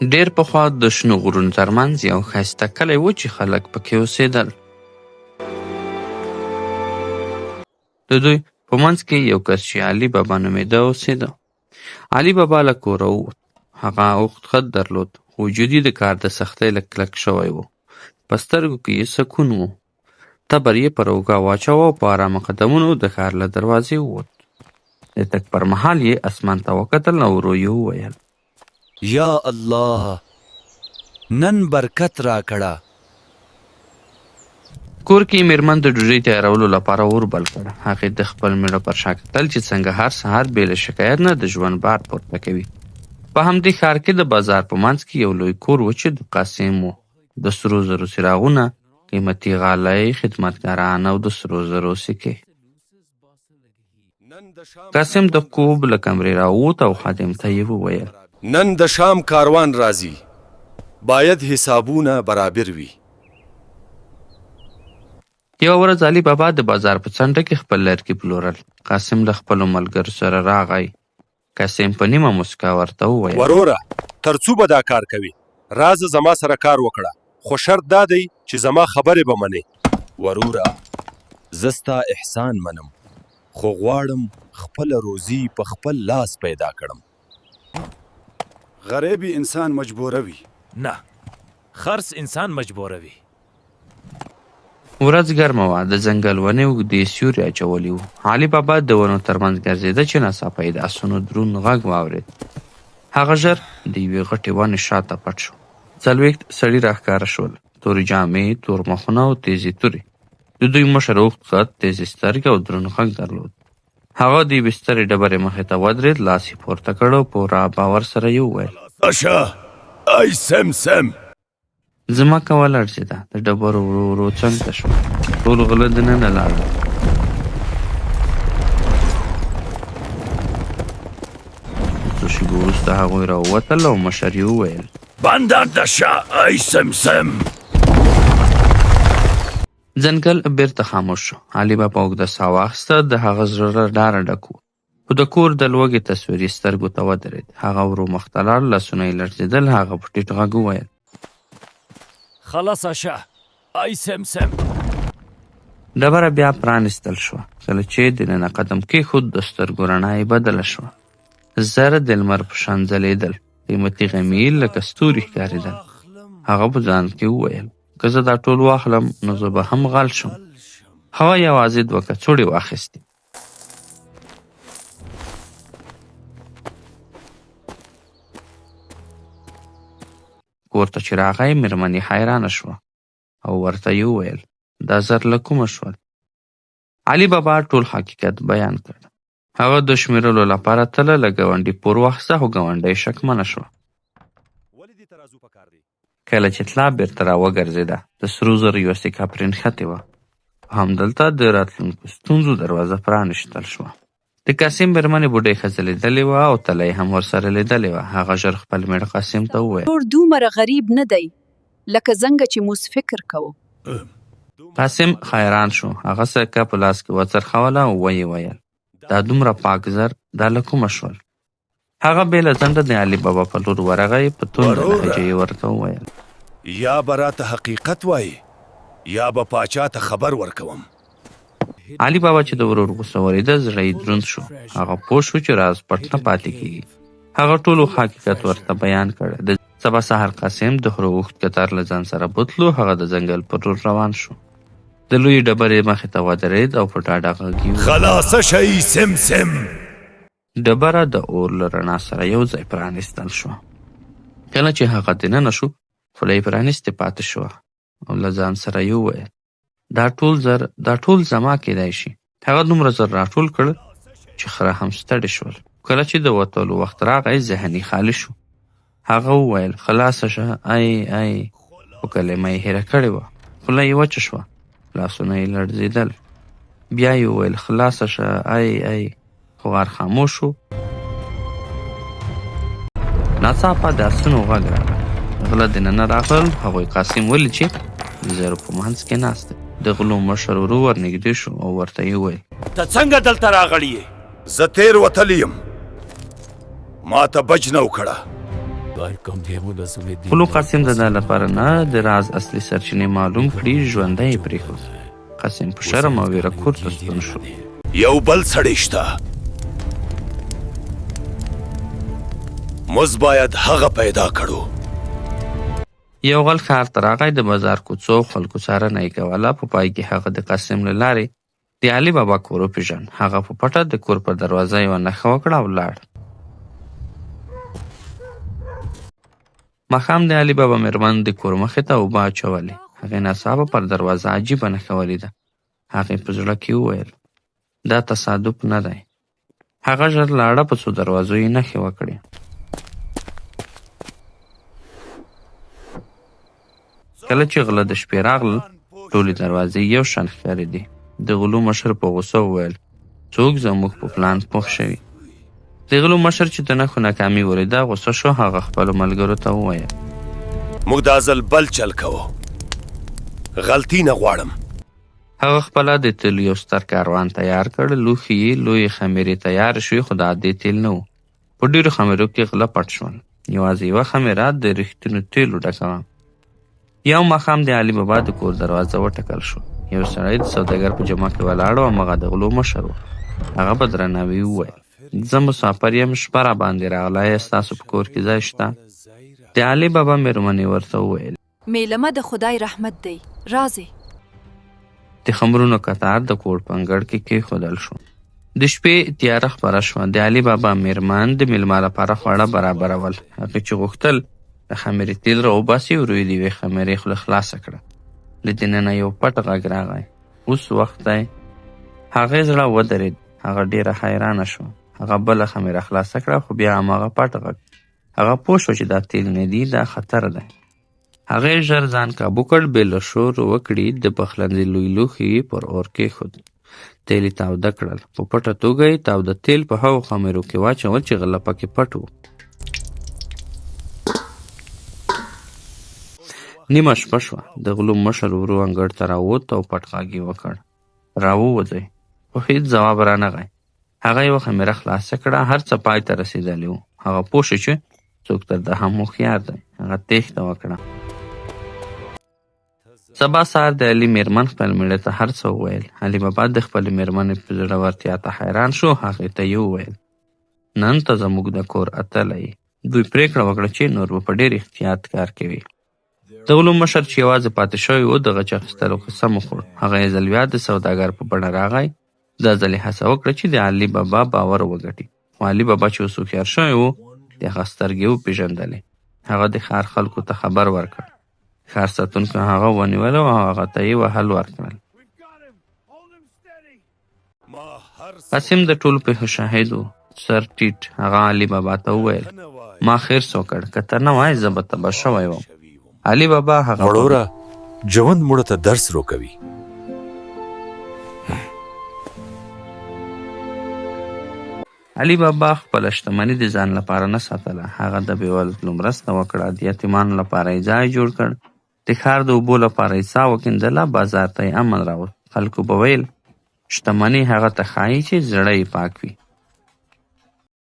ډېر پخوا د شنو غرونو ترمنځ یو ښایسته کلی و چې خلک پکې اوسېدل. د دوی په منځ کې یو کس چې علي بابا نومېده اوسېده. علي بابا له کوره ووت. هغه اوږد قد درلود، خو وجود یې د کار د سختۍ له کلک شوی و. په سترګو کې یې سکون و. تبر یې پر اوږه واچاوه او په ارامه قدمونو د ښار له دروازې ووت. د تګ پر مهال یې اسمان ته وکتل او ورو یې وویل: یا الله، نن برکت راکړه. کور کې یې مېرمن د ډوډۍ تیارولو لپاره اور بل کړ. هغې د خپل مېړه پر شا کتل چې څنګه هر سهار بې له شکایت نه د ژوند بار پورته کوي. په همدې ښار کې د بازار په منځ کې یو لوی کور و چې د قاسم و. د سرو زرو څراغونه، قیمتي غالۍ، خدمتګاران او د سرو زرو سکې. قاسم د خوب له کمرې راووت او خادم ته یې وویل: نن د شام کاروان راځي، باید حسابونه برابر وي. یوه ورځ علي بابا د بازار په څنډه کې خپل لرګي پلورل. قاسم له خپلو ملګرو سره راغی. قاسم په نیمه مسکا ورته وویل: وروره، تر څو به دا کار کوي؟ راځه زما سره کار وکړه، خو شرط دا دی چې زما خبرې به منې. وروره، زه ستا احسان منم، خو غواړم خپل روزي په خپل لاس پیدا کړم. غریبي انسان مجبوروي. نه، خرڅ انسان مجبوروي. ورځ ګرمه وه. د ځنګل ونې اوږدې سیوري اچولي وو. علي بابا د ونو ترمنځ ګرځېده چې ناڅاپه یې د اسونو دروند غږ واورېد. هغه ژر د یوې غټې ونې شاته پټ شو. 40 سړي راښکاره شول، تورې جامې، تور مخونه او تیزې تورې. د دوی مشر اوږد قد، تیزې سترګې او دروند غږ درلود. هغه د یوې سترې ډبرې مخې ته ودرېد، لاس یې پورته کړ او په پوره باور سره یې وویل: اشه ای سم. ځمکه ولړزېده. د ډبرو ورو ورو څنګ ته شوه. ټول غله دننه لاړل. څو شېبې وروسته هغوی راووتل او مشر یې وویل: بندر دشه ای سم. ځنګل بیرته خاموش شو. علي بابا اوږده ساه واخیسته. د هغه زړه له ډاره ډک و. خو د کور د لوږې تصویر یې سترګو ته ودرېد. هغه ورو مخته لاړ، لاسونه یې لړزېدل. هغه په ټیټ غږ وویل: خلاص شه ای سم. ډبره بیا پرانیستل شوه. کله چې دننه قدم کېښود، د سترګو رڼا یې بدله شوه. زر د لمر په شان ځلېدل. قیمتي غمیل لکه ستوري ښکارېدل. هغه په ځان کې وویل: که زه دا ټول واخلم نو زه به هم غل شم. هغه یوازې 2 کڅوړې واخیستې. کور ته چې راغی، مېرمن یې حیرانه شوه او ورته یې وویل: دا زر له کومه شول؟ علي بابا ټول حقیقت بیان کړ. هغه د شمیرلو لپاره تله، له ګاونډي پور واخیسته، خو ګاونډۍ شکمنه شوه. کله چې تله بیرته راوګرځېده، د سرو زرو یوه سکه پرې نښتې وه. همدلته د راتلونکو ستونزو دروازه پرانیستل شوه. د قاسم مېرمنې بوډۍ ښځه لیدلې وه او تله یې هم ورسره لیدلې وه. هغه ژر خپل مېړه قاسم ته وویل: نور دومره غریب نه دی لکه څنګه چې موږ فکر کوو. قاسم حیران شو. هغه سکه په لاس کې وڅرخوله او ویې ویل: دا دومره پاک زر، دا له کومه شول؟ هغه بې له ځنډه د علي بابا په لور ورغی. په تونده لهجه یې ورته وویل: یا به راته حقیقت وایي یا به پاچا ته خبر ورکوم. علي بابا چې د ورور غوسه ورېده، زړه یې دروند شو. هغه پوه شو چې راز پټ نه پاتې کېږي. هغه ټول حقیقت ورته بیان کړ. د سبا سهار قاسم د خرو اوږد کتار له ځان سره بوتلو. هغه د ځنګل پر لور روان شو. د لویې ډبرې مخې ته ودرېد او په ډاډه غږ یې وویل: خلاصه شئ سم. ډبره د اور له رڼا سره یو ځای پرانیستل شوه. کله چې هغه دننه شو، خوله یې پرانیستې پاتې شوه او له ځان سره یې وویل: دا ټول زما کیدای شي. هغه دومره زر راټول کړ چې خره هم ستړي شول. کله چې د وتلو وخت راغی، ذهن یې خالي شو. هغه وویل: خلاصه شه ای. خو کلمه یې هېره کړې وه. خوله یې وچه شوه، لاسونه یې لړزېدل. بیا یې وویل: خلاصه شه ای. خو غار خاموش شو. ناڅاپه د اسونو غږ راغی. غله دننه راغلل. هغوی قاسم ولید چې د زرو په منځ کې ناست دی. د غلو مشر ورو ورنږدې شو او ورته یې وویل: ته څنګه دلته راغلی یې؟ زه تیر وتلی یم، ما ته بج نه وکړه. خلو قاسم د دا لپاره نه د راز اصلي سرچینې معلوم کړي ژوندی یې پرېښود. قاسم په شرم او ویره کور ته ستون شو. یو بل سړی شته، موږ باید هغه پیدا کړو. یو غل ښار ته راغی، د بازار کوڅو او خلکو څارنه یې کوله. په پای کې هغه د قاسم له لارې د علي بابا کور وپېژند. هغه په پټه د کور پر دروازه یوه نښه وکړه او لاړ. ماښام د علي بابا مېرمن د کور مخې ته اوبه اچولې. هغې ناڅاپه پر دروازه عجیبه نښه ولیده. هغې په زړه کې وویل دا تصادف نه دی. هغه ژر لاړه، په څو دروازو یې نښې وکړې. کله چې غله د شپې راغلل، ټولې دروازې یو شان ښکارېدې. د غلو مشر په غوسه وویل څوک زموږ په پلان پوه شوي. د غلو مشر چې د نښو ناکامي ولیده غوسه شو. هغه خپلو ملګرو ته وویل موږ دا ځل بل چل کوو، غلطي نه غواړم. هغه خپله د تیلو یو ستر کاروان تیار کړ. لوښي یې لویې خمیرې تیار شوې، خو د عادي تیل نه و. په ډېرو خمیرو کې غله پټ شول. یوازې یوه خمیره د رښتینو تیلو ډکه وه. یو ماښام د علي بابا د کور دروازه وټکل شو. یو سړی د سوداګر په جمع کې ولاړ و، هماغه د غلو مشر و. هغه په درناوي وویل زه مسافر یم، شپه را باندې راغلی، ستاسو په کور کې ځای شته؟ د علي بابا مېرمنې ورته وویل میلمه د خدای رحمت دی، راځئ. د خمرونو کتار د کور په انګړ کې کېښودل شو. د شپې تیاره خپره شوه. د علي بابا مېرمن د میلمه لپاره خواړه برابرول. هغې چې غوښتل د خمیرې تیل را وباسي، ورو یې د یوې خمیرې خوله خلاصه کړه. له دننه یو پټ غږ راغی اوس وخت دی. هغې زړه ودرېد. هغه ډېره حیرانه شوه. هغه بله خمیره خلاصه کړه، خو بیا هماغه پټ غږ. هغه پوه شو چې دا تیل نه دي، دا خطر دی. هغې ژر ځان کابو کړ، بې له شور وکړي د پخلنځي لوی لوښي پر اور کېښود. تیل یې تاوده کړل. په پټه توګه یې تاوده تیل په هغو خمیرو کې واچول چې غله پکې پټ و. نیمه شپه شوه. د غلو مشر ورو انګړ ته راووت او پټ غږ یې وکړ راووځئ. خو هېڅ ځواب رانغی. هغه یوه خمیره خلاصه کړه. هر څه پای ته رسېدلی و. هغه پوه شو چې څوک تر ده هم هوښیار دی. هغه تېښته وکړه. سبا سهار د علي مېرمن خپل مېړه ته هر څه وویل. علي بابا د خپلې مېرمنې په زړورتیا ته حیران شو. هغې ته یې وویل نن ته زموږ د کور اتله یې. دوی پرېکړه وکړه چې نور به په ډېر احتیاط کار کوي. د غلو مشر چې یوازې پاتې شوی و د غچ اخیستلو قسم وخوړ. هغه یې ځل بیا د سوداګر په بڼه راغی. دا ځل یې هڅه وکړه چې د علي بابا باور وګټي. خو علي بابا چې اوس هوښیار شوی و، د هغه سترګې وپېژندلې. هغه د ښار خلکو ته خبر ورکړ. ښار ساتونکو هغه ونیول او هغه ته یې وهل ورکړل. قاسم د ټولو پیښو شاهد و. سر ټیټ. هغه علي بابا ته وویل ما خرڅ وکړ، که ته نه وای زه به تباه شوی وم. علي بابا هغه وړوره ژوند مړه ته درس روکوي. علي بابا خپله شتمني د ځان لپاره نه ساتله. هغه د بېوزلو مرسته وکړه، د یتیمانو لپاره یې ځای جوړ کړ، د ښار د اوبو لپاره یې څاه وکیندله، بازار ته یې امن راوست. خلکو به ویل شتمني هغه ته ښایي چې زړه یې پاک وي.